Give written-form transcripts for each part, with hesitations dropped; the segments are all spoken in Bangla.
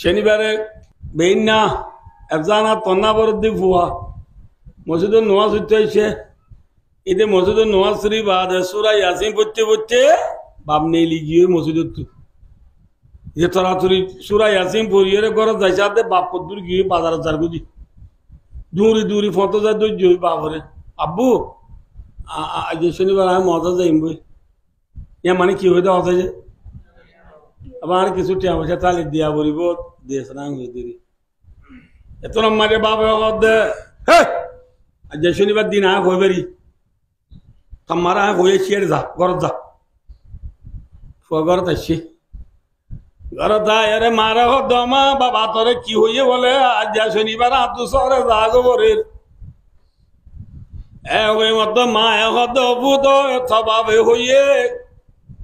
শনিবারে বেইনা এফজানা তন্না বরদ্দি ফুয়া মসজিদুল নওয়াজ হইতে হয়েছে এতে মসজিদুল নওয়াজ শরীফ আদে সূরা ইয়াসিন পড়তে পড়তে বাপ নেই লিগিয়ে মসজিদত যে তরাতরি সূরা ইয়াসিন পড়িয়ে ঘরে যাইছে আদে বাপ কদ্দুর গিয়ে বাজারে যার বুঝি দূরি দূরি ফটো যায় দৈর্য বাপরে আব্বু আজ শনিবার আমি মজা যাইম বই ইয়া মানে কি হইতে হতে যে আবার কিছু টিয়া পয়সা তালি দিয়া বলিব দেশ রাং হয়ে দিবি এত মারে বাবা দে আজ শনিবার দিন আয় হয়ে বেরি তোমার আয় হয়েছি আর যা ঘর যা ঘরত আসছি ঘরত আরে মারা দমা বাবা তোরে কি হইয়ে বলে আজ শনিবার আতু সরে যা গোবরের মত মা হদ বুধ স্বভাবে হইয়ে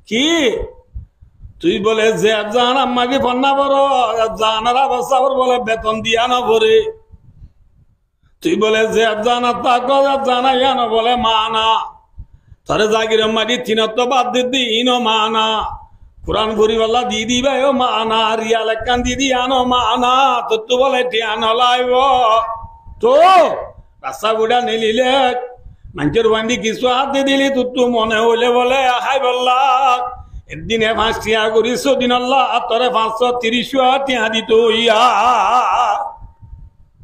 কি তুই বলে যে জান আমাকে ফন্না বড় জানার অবস্থা বলে বেতন দিয়া না ভরে তুই বলে যে জানা তাক জানাইয়া না বলে মানা তারে জাগির মাটি তিনত বাদ দিদি ইনো মানা কোরআন ভরিবাল্লা দি দিবে ও মানা রিয়াল কান দিদি আনো মানা তো তু বলে টিয়ান লাইব তো রাস্তা গুড়া নিলিলে মানুষের বান্ডি কিছু হাতে দিলি তু মনে হইলে বলে হাই বললা একদিনে 5 টিয়া করি 100 দিন আল্লাহ তোরে 530 টিয়া দিত ইয়া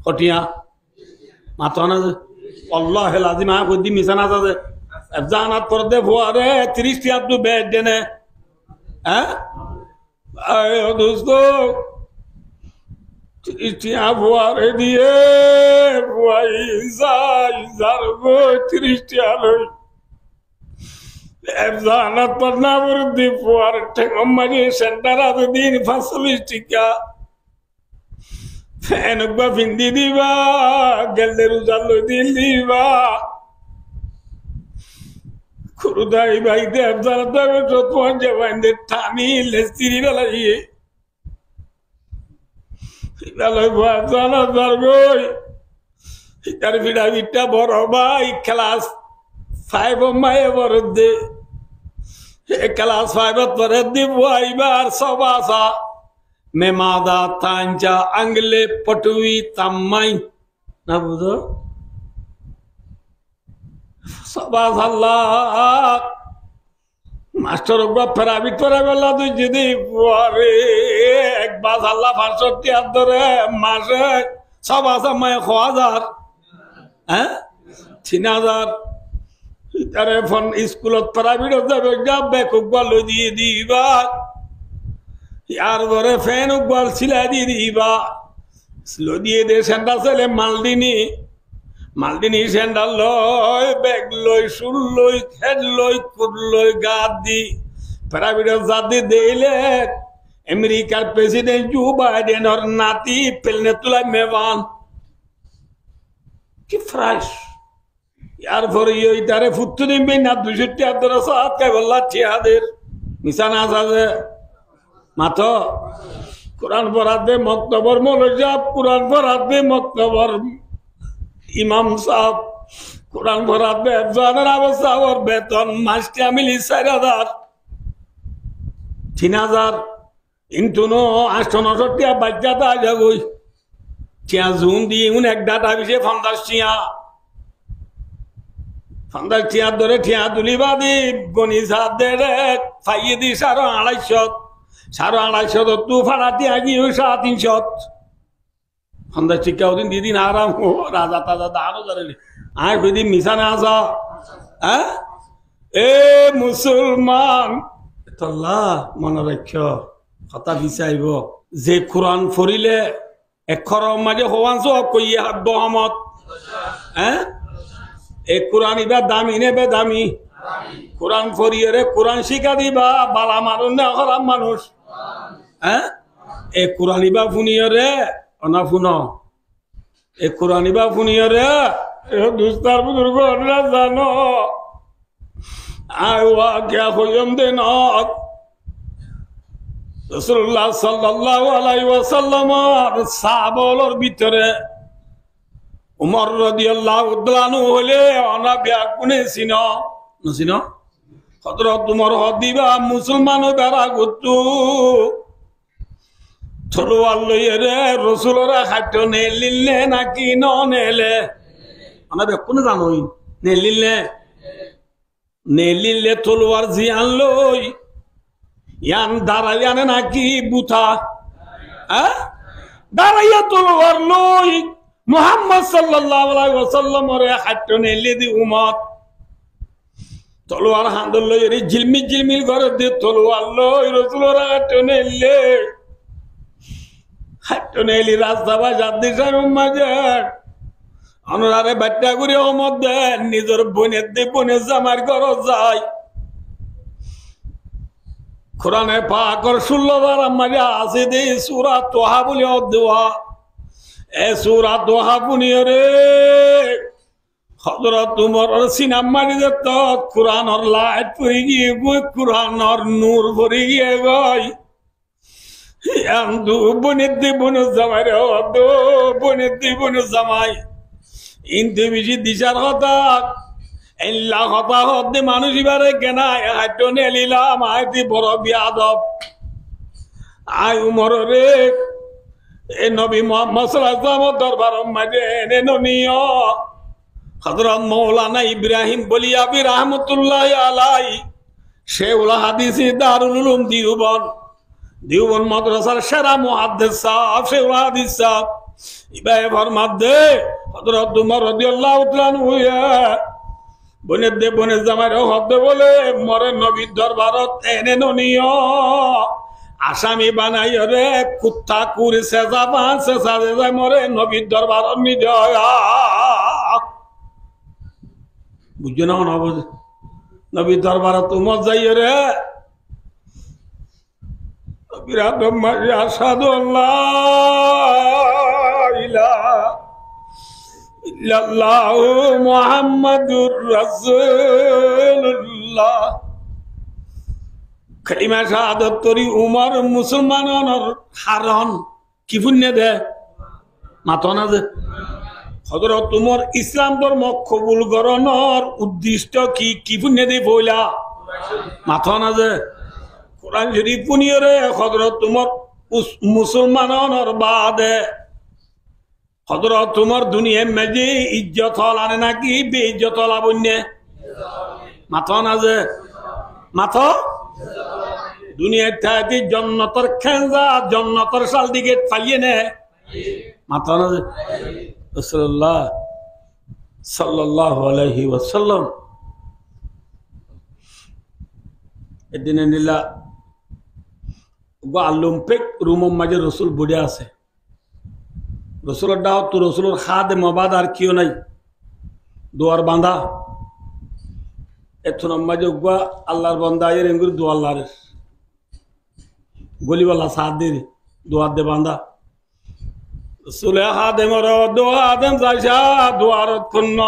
কটিয়া মাত্র না আল্লাহ লাজিম আ কদি মিশানা যাবে জানাত পর দে ভুয়ারে 30 টিয়া তো বেড দেনে হ্যাঁ আয় দোস্ত 30 টিয়া ভুয়ারে দিয়ে ভুয়াই যাই যারগো 30 টিয়া লই জানাত পর না বরদি ভুয়ার ঠেঙ্গমারি সেন্টার আদে দিন 45 টিকা ফেনকবা ফিন্দি দিবা গেলদের উজাল লই দিল দিবা খুরুদাই ভাই দেব জানাত দেবে যতন যে বাইন্দে টানি লেস্তিরি বেলাইয়ে বেলাই ভুয়া জানাত বারগই তার ভিড়া ভিড়টা বড় ভাই ক্লাস 5 মায়ে বরদে ক্লাস 5 বরদি বুয়াইবার সবাসা মেমাদা তাঞ্জা আঙ্গলে পটুই তাম্মাই না বুঝো সবাস আল্লাহ মাস্টার প্রাইভেট পড়া বেলা তুই যদি পরে একবার আল্লাহ 65 ধরে মাসে সবাসা মায়ে 1000 হ্যাঁ 3000 তারে ফোন স্কুলত প্রাইভেট যাবে যাবে কুকবাল দিয়ে দিবা আর ঘরে ফ্যান উকবাল সিলাই দিয়ে দিবা স্লো দিয়ে দে সেন্টার ছেলে মালদিনী সেন্টার লয় ব্যাগ লই শুল লই খেদ লই কুট লই গাদ দি প্রাইভেট জাতি দিলে আমেরিকার প্রেসিডেন্ট জো বাইডেনের নাতি পেলনে তুলাই মেবান কি ফ্রাইস यार फिर ये इधरे फुट्टने में ना दूसरे त्यादर साथ का वल्ला त्यादर मिसाना साथे मातो कुरान पढ़ाते मक्तबर मौलजाब कुरान पढ़ाते मक्तबर इमाम साहब कुरान पढ़ाते अफजान अवस्था और बेतन मास्टर मिली 4000 3000 इंटुनो 800 टिया बच्चा था जगोई क्या जून दी उन एक डाटा विषय फंदास्टिया फंदा टिया धरे टिया तुलिबादी गणि साथ दे रे फाइये दी 250 तू फाड़ा टिया की 350 फंदा चिक्का उदिन दीदी नाराम हो राजा ताजा दानो जरेले आय खुदी मिसाना आसा हैं ए मुसलमान तल्ला मन रख्यो কথা বিচাইব যে কোরআন পড়িলে এখর মাঝে হওয়ানছো কইয়ে হাব্ব হামত হ্যাঁ এই কোরআন ইবা দামি নে বেদামি কোরআন পড়িয়ে রে কোরআন শিখা দিবা বালা মানুষ না খারাপ মানুষ হ্যাঁ এই কোরআন ইবা ফুনিয়ে রে অনা ফুনো এই কোরআন ইবা ফুনিয়ে রে এ দুস্তার বুজুর্গ না জানো আয় ওয়া কে হইম দেন রাসূলুল্লাহ সাল্লাল্লাহু আলাইহি ওয়াসাল্লাম সাহাবাদের ভিতরে উমর রাদিয়াল্লাহু তাআলা হলে অনাবিয়া কোনে চিনো নচিনো হযরত উমর হদিবা মুসলমান দ্বারা গতু তলোয়ার লইয়ে রে রসুলরা খাদ্য নেলিলে নাকি নেলে আমরা বেকুনে জানোই নেলিলে তলোয়ার জিয়ান লই ইয়ান দাঁড়াইয়ানে নাকি বুথা দাঁড়াইয়া তলোয়ার লই মুহাম্মদ সাল্লাল্লাহু আলাইহি ওয়াসাল্লাম রে খাদ্য নেলি দি উম্মত তলোয়ার হাত লই রে ঝিলমিল করে দি তলোয়ার লই রসুলরা খাদ্য নেলে হাটনেলি রাস্তা বা জাতির মাঝে অনুরারে বাট্টা করে মধ্যে নিজের বোনের জামার ঘর যায় কোরআনে পাকর 16 বার মাঝে আছে দে সূরা তোহা বলে দেওয়া এ সূরা তোহা বুনিয়ে রে হযরত তোমার সিনাম মারি দে তো কোরআনের লাইট পড়ে গিয়ে কোরআনের নূর ভরে গিয়ে গয় Yandu buniddi bunu zamay odo buniddi bunu zamay indi biji dishar hota illa hota hodde manush ibare kena hatone lila maiti boro biadab ay umar re e nabi muhammad sallallahu alaihi wasallam darbar maje ene noniyo Hazrat Maulana Ibrahim Boliabi rahmatullahi alayhi Sheikhul Hadisi Darul Ulum Diwan madrasar shara muhaddis sahab Sheikhul Hadis sahab ibaye farmadde Hazrat Umar radiyallahu ta'ala anhu bone zamare hodde bole more nabi darbarat ene noniyo asami banai re kutta kuri seza ban seza de more nabi darbarat ni jaya bujjona na boz nabi darbarat umar jayre biradam ashhadu an la ilaha illallah muhammadur rasulullah kalima shahadat tori umar musulmanonor haron ki punne de matona de হযরত উমর ইসলাম ধর্ম কবুল করানোর উদ্দেশ্য কি পুণ্য দিয়ে বইলা মাথা না যে কোরআন শরীফ পুনিয়ে রে হযরত উমর মুসলমানর বাদে হযরত উমর দুনিয়ার মাঝে ইজ্জত হলানে নাকি বেইজ্জত হলা বন্যে মাথা না যে মাথা দুনিয়ার থাকি জান্নাতের খেঞ্জা জান্নাতের সাল দিকে পাইয়ে নে মাথা না যে রাসূলুল্লাহ সাল্লাল্লাহু আলাইহি ওয়াসাল্লাম এদিনে নিলা আলম্পিক রুমের মাঝে রসুল বুড়ে আছে রসুলের দাও তো রসুলের খাদে মবাদ আর কেউ নাই দোয়ার বাঁধা এথুন মাঝে উগা আল্লাহর বান্দা এর এঙ্গুর দোয়ার লারের গলিওয়ালা সাথ দিয়ে দোয়ার দে বাঁধা রসুলে খাদেমর দোয়া আদম যাইসা দোয়ারত কন্ন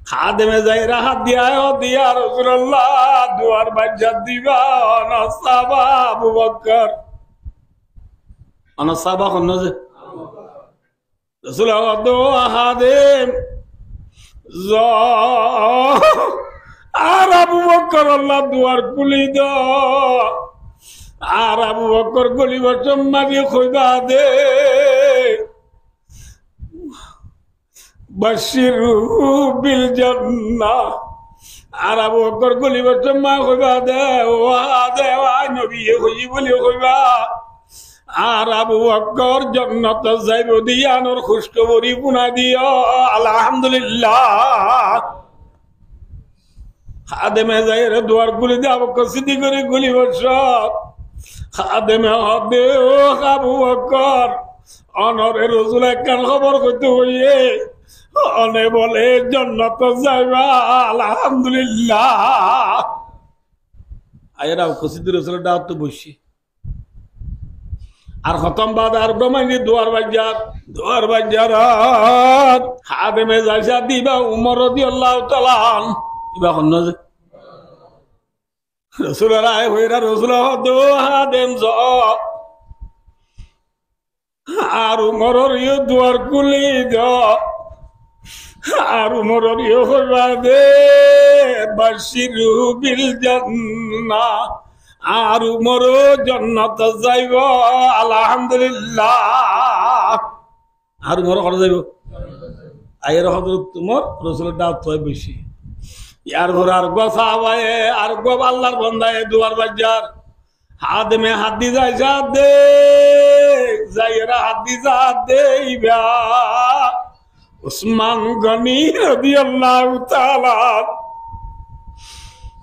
খাদেমে যাই রাহাত দিয়া রাসূলুল্লাহ দুয়ার বাজ্জাত দিবা অনসাবা আবু বকর অনসাবা কন্ন যে রাসূলুল্লাহ দোয়া খাদেম আর আবু বকর আল্লাহ দুয়ার খুলি দাও আর আবু বকর গলিবার সম্মাকে কইবা দে বাশিরহু বিল জান্নাহ আর আবু বকর গলিবার সম্মা কইবা দে ওয়া নবী হই বলি কইবা আর আবু বকর জান্নাত যাইব দিয়ানোর খুশখবরি পুনা দিও আলহামদুলিল্লাহ খাদেমে যাইরে দুয়ার খুলে দে আবু বকর সিদ্দিক করে গলিবার সব খাদেমে হবে ও আবু বকর অনরে রাসূল একখান খবর কইতে হইয়ে অনে বলে জান্নাত যাইবা আলহামদুলিল্লাহ আয়রা কসিদ রাসূলের দাওয়াত তো বসি আর খতম বাদ আর ব্রহ্মানি দুয়ার বাজার খাদেমে যাইসা দিবা উমর রাদিয়াল্লাহু তাআলা দিবা হন না রসুলের আয় হইরা রসুল দোহা দেন জ আর উমরের ইয়ে দুয়ার খুলি দ আর উমরের ইয়ে হইবা দে বাশিরহু বিল জান্নাহ আর উমরও জান্নাত যাইব আলহামদুলিল্লাহ। আর উমর কত যাইব আয়ের হযরত উমর রাসূলের দাওয়াত হয় বেশি। ইয়ার ঘর আর গো সাহাবায়ে আর গো আল্লাহর বান্দায়ে দুয়ার বাজার হাত মে হাত দি যায় যা দে যায়রা হাত দি যা দেইবা উসমান গনি রাদিয়াল্লাহু তাআলা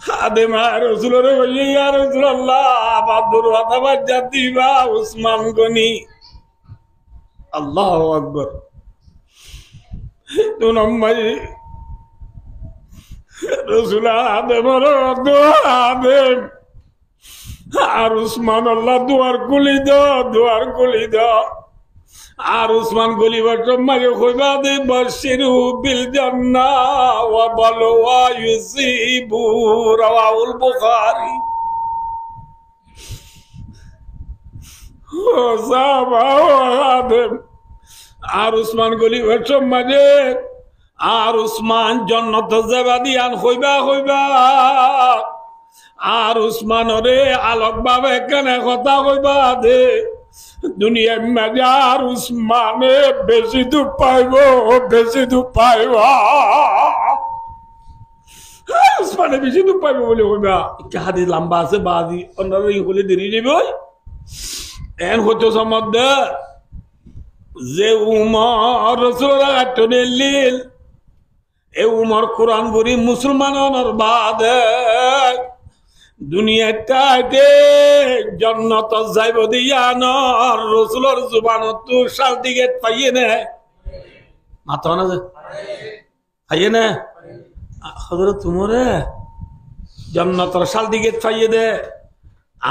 হাদেমা রাসূলের বলি ইয়া রাসূলুল্লাহ বাদুর ওয়াতা বাজার দিবা উসমান গনি। আল্লাহু আকবার। দু নম্বর রাসূল আদেমর দোয়া দে আর উসমান আল্লাহ দুয়ার খুলি দাও দুয়ার খুলি দাও। আর উসমান গলিবার মাঝে কইবা দে বাশিরু বিল জান্নাহ ওয়া বালওয়া ইউসিবু রাওয়াহুল বুখারী। ও সাহাবা আদেম আর উসমান গলিবার মাঝে আর উসমান জান্নাত যাবা দিয়ান কইবা কইবা। আর উসমান রে আলোক ভাবে কেন কথা কইবা দে দুনিয়ার মাঝে আর উসমানে বেশি দুঃখ পাইব বেশি দুঃখ পাইব উসমানে বেশি দুঃখ পাইব বলে কইবা। একটা হাদিস লম্বা আছে বাদি অন্যরা হলে দেরি যাবে এন হতো সম্বন্ধে যে উমর রাসূলুল্লাহ আটনেলিল এ উমর কোরআন বলি মুসলমানের বাদে দুনিয়াটাতে জান্নাত যাইব দিয়ানর রাসূলের জুবানত সার্টিফিকেট পাইয়ে না মাত্র না যে পাইয়ে না হযরত উমরে জান্নাতের সার্টিফিকেট পাইয়ে দে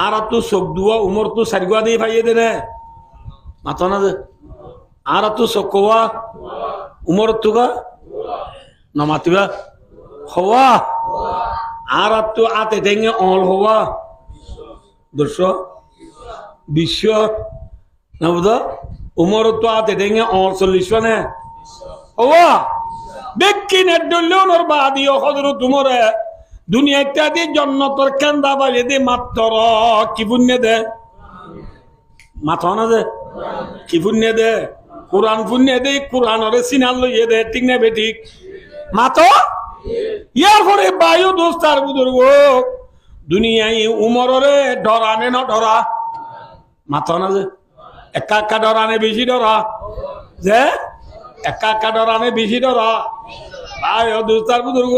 আর তো চোখ দুয়া উমর তো সারিগুয়া দিয়ে পাইয়ে দে না মাত্র না যে আর তো চোখ কোয়া উমর তো গা নমাতিবা হওয়া আর তো আতে দেঙ্গে অল হওয়া 220 না বুঝা উমর তো আতে দেঙ্গে অল 40 নে হওয়া বেকিনে ডলনোর বাদিও হযরত উমরে দুনিয়াটা দি জান্নাতের কান্দা বাইলে দে মাত্র কি পুণ্যে দে মাথা না দে কি পুণ্যে দে কোরআন পুণ্যে দে কোরআনরে সিনাল লইয়ে দে ঠিক না বেঠিক মাতো ইয়ার পরে বায়ু দোস্তার বুজুর্গ দুনিয়ায় উমরে ডরানে না ডরা মাথা না যে একা একা ডরানে বেশি ডরা যে একা একা ডরানে বেশি ডরা বায়ু দোস্তার বুজুর্গ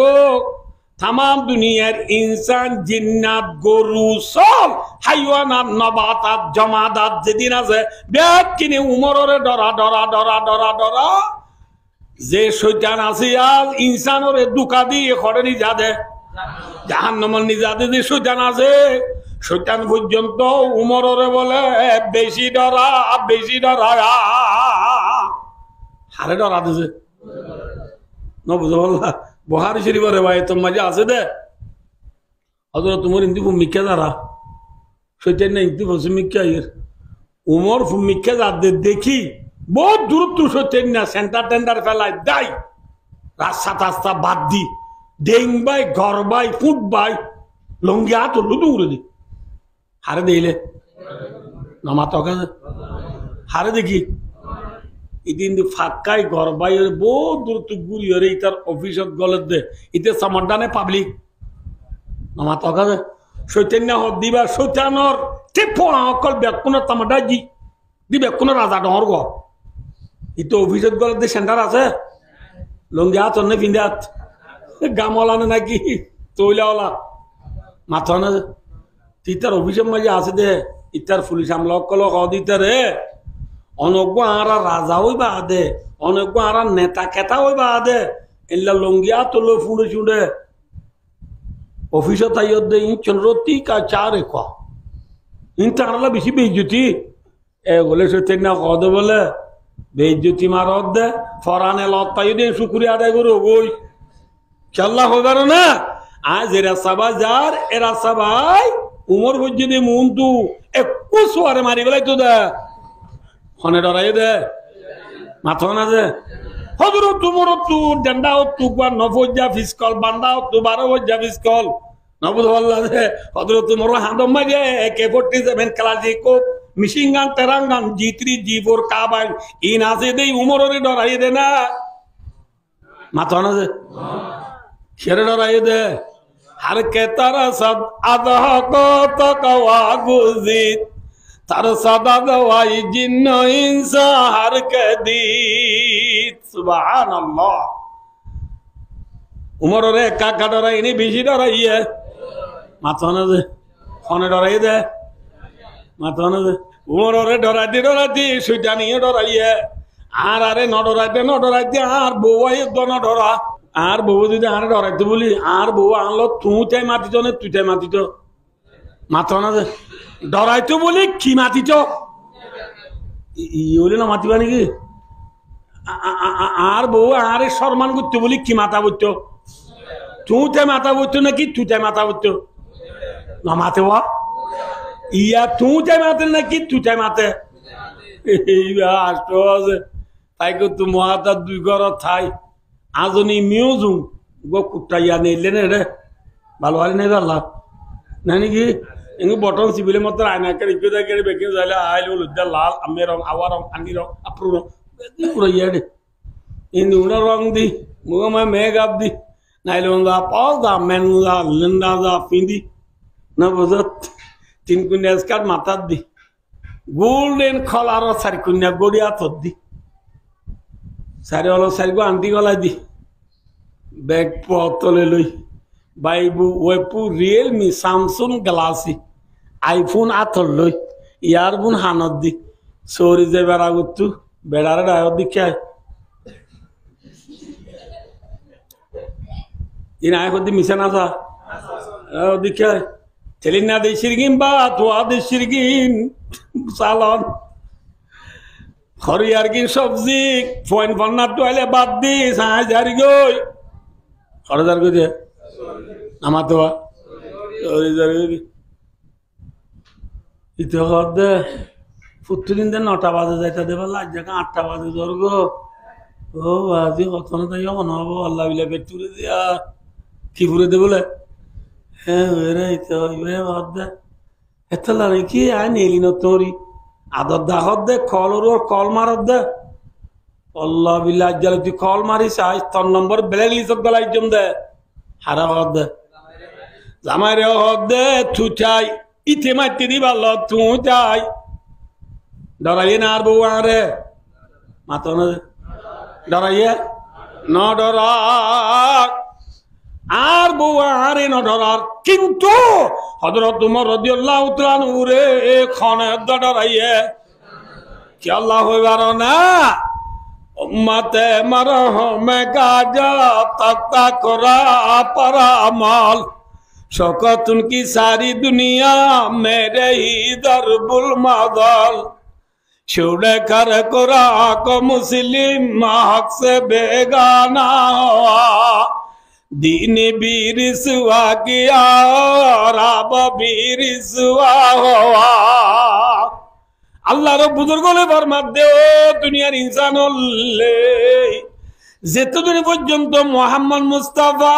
তাম দুনিয়ার ইনসান জিন্নাত গরু সব হাইওয়ানাত নবাতাত জমাদাত যেদিন আছে ব্যাগ কিনে উমরে ডরা ডরা ডরা ডরা ডরা যে শৈতান আছে আর ইনসানরে দুকা দিয়ে খড়ে নিজা দে জাহান্নামের নিজা দে যে শৈতান আছে শৈতান পর্যন্ত উমরে বলে বেশি ডরা হারে ডরা দিছে ন বুঝো বললা বুখারী শরীফের রিওয়ায়াত মাঝে আছে দে হযরত উমর ইন্দি ভূমিকা দ্বারা শৈতান না ইন্দি ভূমিকা এর উমর ভূমিকা দে দেখি বহুত দূরত্ব সত্যেন না সেন্টার টেন্ডার ফেলায় দাই রাস্তা টাস্তা বাদ দি ডেং বাই ঘর বাই ফুট বাই লঙ্গি হাত হলো দৌড়ে দি হারে দিলে নামা তকা হারে দেখি ইদিন ফাঁকাই ঘর বাই বহুত দূরত্ব গুড়ি হরে ইতার অফিসত গলত দে ইতে সামডানে পাবলিক নামা তকা সৈতন্য হত দিবা সৈতানর টেপ অকল বেকুনের তামাডা জি দি বেকুনের রাজা ডর গ ইতো অফিসত গলত দে সেন্টার আছে লঙ্গি হাত অন্য পিন্দাত গামলা নাকি তৈলাওয়ালা মাথা না তিতার অফিসের মাঝে আছে দে ইতার পুলিশ আমলা কল দিতারে অনজ্ঞ আরা রাজা হইবা দে অনজ্ঞ আরা নেতা খেতা হইবা দে এলা লঙ্গিয়া তোলো ফুড়ে চুড়ে অফিসত আইয়ত দে ইন রতি কা চারে ক ইন তারলা বেশি বেইজ্জতি এ বলে সত্যি না কদ বলে বেইজ্জতি মারত দে ফরানে লত পাই দে শুকরিয়া আদায় করো ওই চাল্লা হইবার না আজ এরা সবাই যার এরা সবাই উমর বজ্জিদে মুন্তু 21 ওয়ারে মারি গলাই তো দে হনে ডরাই দে মাথা না যে হযরত উমর তু ডন্ডা তু বা নফজা ফিসকল বান্দা তু 12 ফিসকল নবুদ আল্লাহ হযরত মোরা হাদম মাঝে AK-47 ক্লাসিকো মিশিং গান তেরাঙ্গান G3 G4 কাবাইন ইন আছে দেই উমরের ডরাই দে না মাথা না যে খেরে ডরাই দে हर के तरसद अदह को तो कवा गुजित तरसद दवाई जिन्नो इंसा हर के दीत सुभान अल्लाह उमर रे काका डराई नहीं बिजी डराई है माथा ना दे खाने डराई दे माथा ना दे उमर रे डराती सुइटानी डराई है आरे न डराई आर बोवाई दोनों डरा আর বউ যদি আরে ডরাইতে বলি আর বউ আনলো তুই মাতিছ না তুই মাতিছ মাথা না ডরাইতে বলি কি মাতিছ ইয়ে না মাতিবা নাকি আর বউ আরে সম্মান করতে বলি কি মাথা বলত তুই মাথা বলত নাকি তুই মাথা বলত না মাতে ইয়া তুই মাতে নাকি তুই মাতে তাই করতো মহাতা দুই ঘর থাই আজনি মিউজুম গো কুটাইয়া নেইলে না রে ভালো হারি নাই আল্লাহ না নাকি এঙ্গু বটন সিবিলে মত আয়না করে ইকদা করে বেকিন যাইলে আইল উদ্দা লাল আমে রং আওয়া রং আনি রং আপরু রং পুরো ইয়াডে ইন্দু উনা রং দি মুগমা মেগাব দি নাইলে ওন্দা পাও দা মেনুদা লিন্ডা দা ফিন্দি না বজত তিন কুন্যা স্কার মাথাত দি গোল্ডেন খলার সারি কুন্যা গড়িয়া তদ দি সারি হলো সারিগো আন্টি গলায় দি ব্যাগ পতলে লই বাইবু ওয়েপু রিয়েলমি স্যামসুং গ্যালাক্সি আইফোন আথর লই ইয়ারবুন হানত দি সরি যে বেড়া গুতু বেড়ারে ডায়র দিকে ইন আয় কদি মিশন আসা দিকে তেলিনা দে শিরগিন বা তোয়া দে শিরগিন সালন হরিয়ার কি সবজি ফোন ফন্না টয়লে বাদ দি 6000 গই 6000 গই দে আমার তো 6000 গই ইতো হদে ফুটদিন দে 9টা বাজে যাইতা দেবা লাজ জায়গা 8টা বাজে জর্গ ও আজি কতন তাই হবো আল্লাহ বিলা পেটুরে দিয়া কি পুরে দে বলে হ্যাঁ রে ইতো ইবে হদে এতলা কি আই নেলি ন তোরি আদর দাহত দে কল ওর কল মারত দে আল্লাহ বিল্লাহ জালে তুই কল মারিস আজ তোর নম্বর ব্ল্যাক লিস্ট গলাই জম দে হারা হত দে জামাই রে হত দে তুই চাই ইতে মারতে দি ভালো তুই চাই ডরাইয়ে না আর বউ আরে মাতো না ডরাইয়ে ন ডরা আর বউ আরে ন ডরার কিন্তু হযরত উমর রাদিয়াল্লাহু তাআলা নূরে খানে ডরাইয়ে কি আল্লাহ হইবার না উম্মতে মারহামে গাজা তাকতা করা পারা আমাল শকতুন কি সারি দুনিয়া মেরে হি দরবুল মাদাল ছুড়ে কর করা কো মুসলিম হক সে বেগানা दीन भी रिसवा किया रब भी रिसवा हुआ আল্লাহর বুজুর্গলে ফরমাত দে দুনিয়ার ইনসান হলে যেতদিন পর্যন্ত মুহাম্মদ মুস্তাফা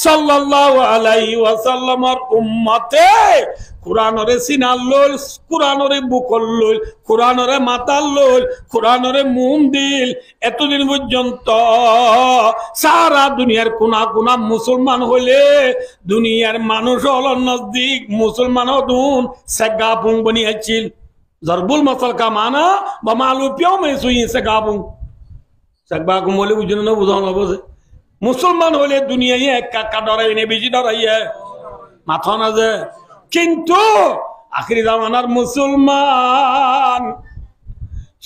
সাল্লাল্লাহু আলাইহি ওয়াসাল্লামের উম্মতে কুরআনরে সিনাল লল কুরআনরে বুকল লল কুরআনরে মাতাল লল কুরআনরে মুম দিল এতদিন পর্যন্ত সারা দুনিয়ার কোনা কোনা মুসলমান হইলে দুনিয়ার মানুষ হল নজদিক মুসলমান হদুন সেগাপুং বনিয়েছিল জরবুল মাসাল কা মানা বা মালুপিয়াও মে সুই সেগাপুং সেগাপুং বলে বুঝুন না বুঝানো বসে মুসলমান হলে দুনিয়ায় এক কাকা ডরাই নে বেশি ডরাইয়ে মাথা না যে কিন্তু আখিরি জামানার মুসলমান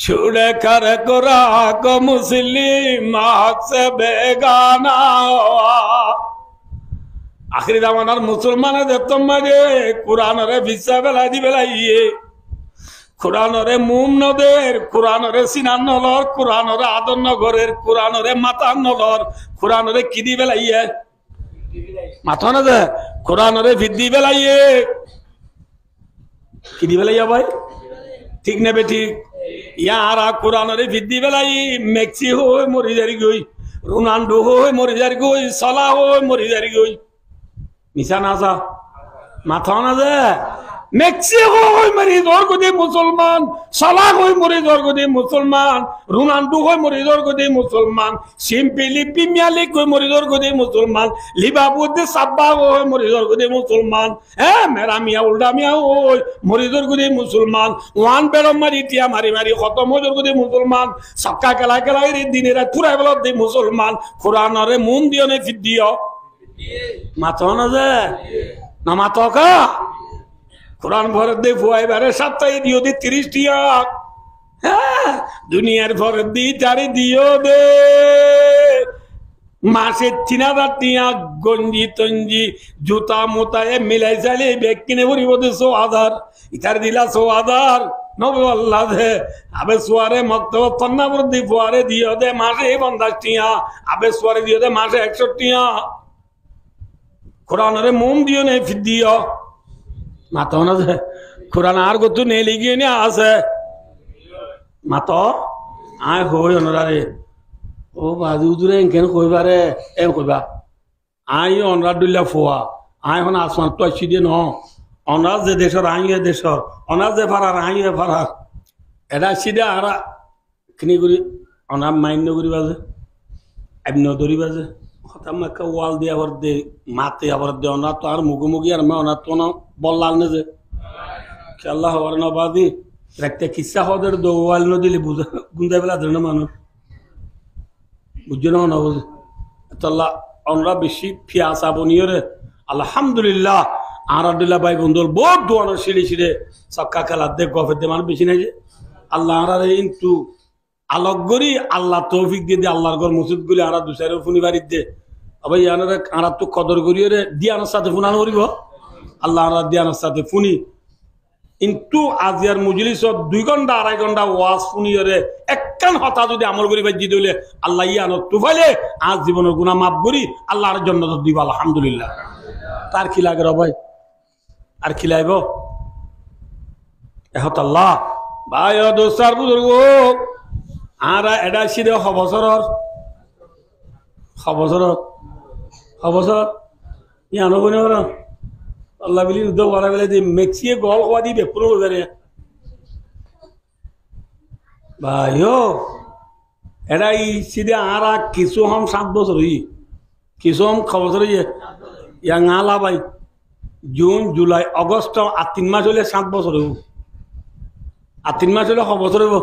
ছুড়ে কর করা কো মুসলিম হক সে বেগানা আখিরি জামানার মুসলমানের তোমারে কুরআনরে ভিসা বেলাই দি বেলাইয়ে কুরআনরে মুম নদের কুরআনরে সিনান নলর কুরআনরে আদর নগরের কুরআনরে মাতান নলর কুরআনরে কি দি বেলাইয়ে মাথা না দে কুরআনরে ভিদি বেলাইয়ে কি দি বেলাইয়া ভাই ঠিক নেবে ঠিক ইয়ারা কুরআনরে ভিদি বেলাই মেক্সি হই মরি জারি গই রোনাল্ডো হই মরি জারি গই সালা হই মরি জারি গই মিশা না আসা মাথা না যে মেক্সিকো হই মরি দরগদি মুসলমান সালাহ হই মরি দরগদি মুসলমান রোনাল্ডো হই মরি দরগদি মুসলমান সিম্পলি প্রিমিয়ার হই মরি দরগদি মুসলমান লিভারপুল সাব্বা হই মরি দরগদি মুসলমান মেরা মিয়া উল্টা মিয়া হই মরি দরগদি মুসলমান ওয়ান বেরম মারি টিয়া মারি মারি খতম হই দরগদি মুসলমান সক্কা খেলা খেলাই দিনের তুরাই বলত দি মুসলমান কোরআনরে মন দিও নে ফিট দিও মাথা না যে না মাথা কোরআন ভরত দে ফুয়াইবারে সপ্তাহে দিও দে 30 টিয়া হ্যাঁ দুনিয়ার ভরত দি চারি দিও দে মাসে 3000 টিয়া গঞ্জি তঞ্জি জুতা মোতা এ মিলাই চালে ব্যাগ কিনে ভরিব দে 100,000 ইতার দিলা 100,000 নবে আল্লাহ দে আবে সোয়ারে মক্তব তন্না ভরত দি ফুয়ারে দিও দে মাসে 50 টিয়া আবে সোয়ারে দিও দে মাসে 100 টিয়া কোরআনরে মন দিও নে ফিট দিও মাতো না যে কোরআন আর গত নেই লিগিয়ে নি আছে মাতো আয় হই অনরারে ও বাজু দূরে কেন কইবারে এম কইবা আই অনরা দুল্লা ফোয়া আই হন আসমান তো আসি দিয়ে ন অনাজ যে দেশর আই এ দেশর অনাজ যে ফারার আই এ ফারার এটা সিদে আর কিনি করি অনা মাইন্য করি বাজে এমন ধরি বাজে হঠাৎ একটা ওয়াল দিয়ে আবার দে মাতে আবার দে অনা তো আর মুখোমুখি আর মে অনা তো না বললাম না যে খেলা হওয়ার না বাদি একটা কিসা হদের দো ওয়াল ন দিলে বুঝা গুন্দাই বেলা ধরে না মানুষ বুঝছো না না বুঝে তাল্লা আমরা বেশি ফিয়াসা বনিয়ে রে আলহামদুলিল্লাহ আর আব্দুল্লাহ ভাই বন্ধুর বহুত দোয়ানোর সিঁড়ি সিঁড়ে সক্কা খেলা দেখ গফের দে মানুষ বেশি নাই যে আল্লাহ আর কিন্তু আলোক গরি আল্লাহ তৌফিক দিয়ে দিয়ে আল্লাহর ঘর মসজিদ গুলি আরা দুসারের ফুনি বাড়ির দে আবার ইয়ানারে আরা তো কদর করিয়ে রে দিয়ানোর সাথে ফুনানো করিব আল্লাহ আরা দিয়ানোর সাথে ফুনি কিন্তু আজিয়ার মজলিস 2 ঘন্টা 2.5 ঘন্টা ওয়াজ ফুনিয়ে রে একখান হতা যদি আমল করি বাজি দিলে আল্লাহ ইয়ানোর তুফাইলে আজ জীবনের গুনাহ মাফ করি আল্লাহর জান্নাত দিব আলহামদুলিল্লাহ তার কি লাগে রে ভাই আর কি লাইব এহত আল্লাহ ভাই ও দোস্তার বুজুর্গ আর এটা সিধে খবসর ইয়ানো কোনে বলো আল্লাহ বিলি যুদ্ধ করা বেলে যে মেক্সিয়ে গল হওয়া দিবে পুরো বেড়ে ভাই ও এটা এই সিধে আর কিছু হম 7 বছর হই কিছু হম খবসর ইয়া গালা ভাই জুন জুলাই আগস্ট আর 3 মাস হলে 7 বছর হইব আর 3 মাস হলে খবসর হইব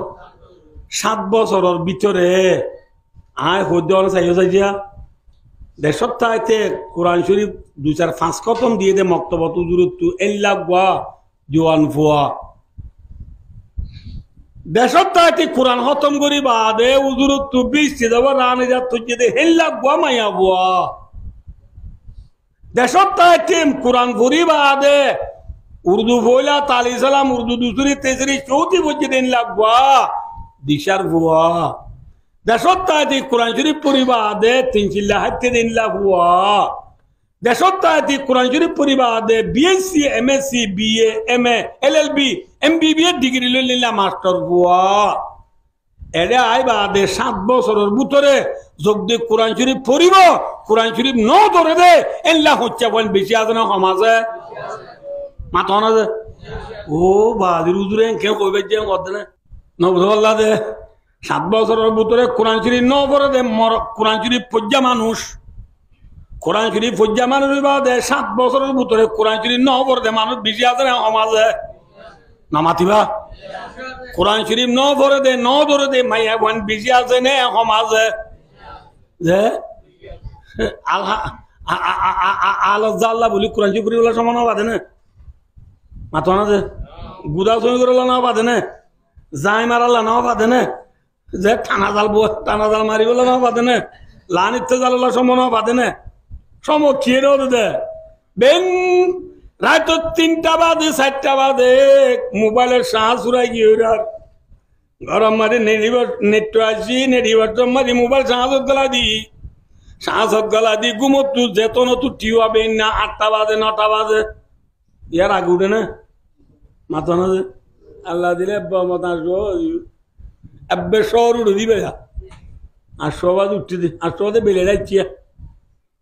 7 বছরের ভিতরে আয় হদ্দ চাইও চাইছিয়া দেশত তাইতে কোরআন শরীফ 2-4-5 খতম দিয়ে দে মক্তবত উজুরতু এল্লা গুয়া জোয়ান ফুয়া দেশত তাইতে কোরআন খতম করি বাদে উজুরতু 20 যাব রানে যা তুই দে হেল্লা গুয়া মাইয়া বুয়া দেশত তাইতে কোরআন পড়ি বাদে উর্দু বইলা তালি সালাম উর্দু দুসরি তেসরি চৌথি বুঝে দিন লাগবা দিশার বুয়া দেশত তাইতে কোরআন শরীফ পড়িবা দে 3 চিল্লা হাতে দিন লাগবা দেশত তাইতে কোরআন শরীফ পড়িবা দে BSc MSc BA MA LLB MBBA degree লইলা মাস্টার বুয়া এরে আইবা দে 7 বছরের ভিতরে যোগ দে কোরআন শরীফ পড়িব কোরআন শরীফ ন ধরে দে এল্লা হচ্ছে বল বেশি আছে না সমাজে মাথা না যে ও বাদির উজুরে কেউ কইবে যে কদ না নবদুল্লাহ দে 7 বছরের ভিতরে কোরআন শরীফ ন পড়ে দে কোরআন শরীফ পজ্জা মানুষ কোরআন শরীফ পজ্জা মানুষ দে 7 বছরের ভিতরে কোরআন শরীফ ন পড়ে দে মানুষ বেশি আছে না সমাজে না মাতিবা কোরআন শরীফ ন পড়ে দে ন ধরে দে মাইয়া বোন বেশি আছে না সমাজে যে আল্লাহ আল্লাহ বলি কোরআন শরীফ পড়িবলা সমান বাদে না মাথা না যে গুদা চুরি করে না বাদে না যাই মারালা না বাদে না যে টানা জাল মারিবলা না বাদে না লান ইচ্ছে জালালা সমান বাদে না সম খেয়ে দে বেন রাত 3টা বাদে 4টা বাদে মোবাইলের সাহস উড়াই গিয়ে গরম মারি নেট আসি নেট মারি মোবাইল সাহস গলা দি ঘুমত তু যেতন তু টিওয়া বেন না 8টা বাজে 9টা বাজে ইয়ার আগে উঠে না মাথা না যে আল্লাহ দিলে এবে শহর উঠে দিবে আর সবাজ উঠতে দে আর সবাদে বেলে যাচ্ছি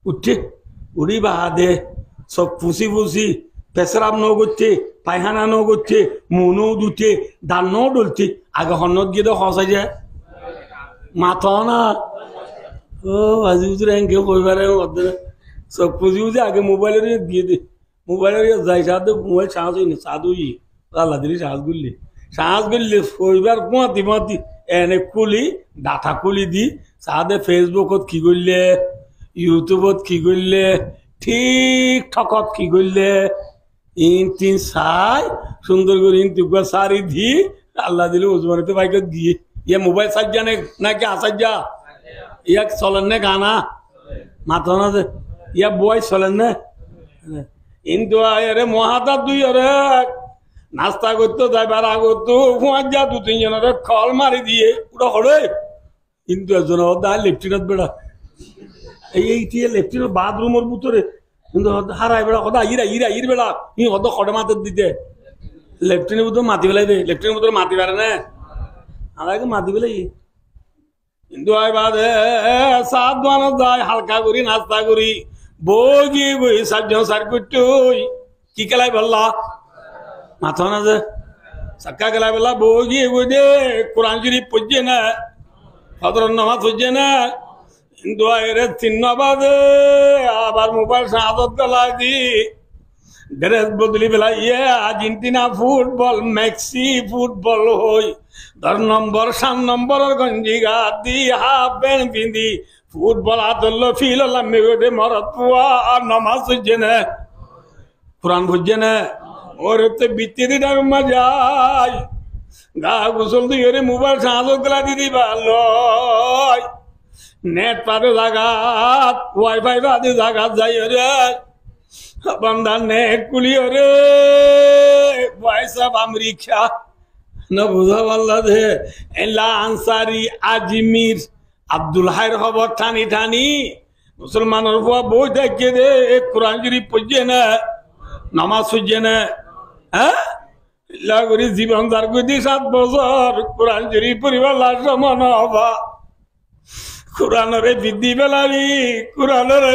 উঠছে উড়ি বাদে সব ফুসি ফুসি পেশরাব ন করছে পায়খানা ন করছে মনও দুটে দান্নও ডলছে আগে হন্নত গিয়ে তো হসাই যায় মাথা না ও আজি বুঝে কেউ কইবারে সব ফুসি ফুসি আগে মোবাইলের দিয়ে দে মোবাইলের যাই সাথে মোবাইল চার্জ হয়নি চাঁদ হই আল্লাহ দিলি চার্জ করলে কইবার কুয়াতি মাতি এনে খুলি ডাটা খুলি দি সাদে ফেসবুকত কি করলে ইউটিউবত কি করলে ঠিক ঠকত কি করলে তিন চাই সুন্দর করে ইন্টুকা সারি দি আল্লাহ দিলে উজমানিতে বাইকত গিয়ে ইয়ে মোবাইল সাজ্জা নাকি আসাজ্জা ইয়াক চলেন না গানা মাথা না যে ইয়া বয় চলেন না কিন্তু আরে মহাতা দুই আরে নাস্তা করতো যাইবার আগতো যা দু তিনজনের খল মারি দিয়ে ওটা হরে কিন্তু একজন লেফটিনেন্ট বেড়া এইটি লেফটিনেন্ট বাথরুমের ভিতরে কিন্তু হারাই বেড়া কথা ইর বেড়া ই হত খড়ে মাতে দিতে লেফটিনের ভিতরে মাতি বেলাই দে লেফটিনের ভিতরে মাতি পারে না আমাকে মাতি বেলাই কিন্তু সাত দোয়ানো যায় হালকা করি নাস্তা করি বই গিয়ে বই সাতজন সার করতে কি খেলাই বললা মাথা না যে সাক্কা খেলাই বললা বই গিয়ে বই দে কোরআন শরীফ পড়ছে না ফজরের নামাজ পড়ছে না কিন্তু এর চিহ্ন বাদে আবার মোবাইল সাহায্য গলাই দি ড্রেস বদলি বেলা ইয়ে আর্জেন্টিনা ফুটবল মেক্সি ফুটবল হই 10 নম্বর 7 নম্বরের গঞ্জি গা দি হাফ প্যান্ট পিন্ধি ফুটবল আদল ফিল মেঘে মরত পুয়া আর নামাজ হচ্ছে না কোরআন বুঝছে না ওর হচ্ছে বিচ্ছেদি টাইমে যায় গা গোসল দিয়ে রে মোবাইল সাহায্য গলা দিদি ভালো নেট পাবে জাগাত ওয়াইফাই পাবে জাগাত যাই রে बंदा नेट कुलियो रे भाई साहब अमेरिका न बुझा वाला दे एला आंसारी आजमीर अब्दुल हायर खबर ठानी ठानी मुसलमानर बुआ বই দেখে দে কোরআন শরীফ পড়ছে না নামাজ পড়ছে না হ্যাঁ লাগরি জীবন দার গতি 7 বছর কোরআন শরীফ পড়িবার লাশ মন হবা কোরআনরে বিধি বেলাবি কোরআনরে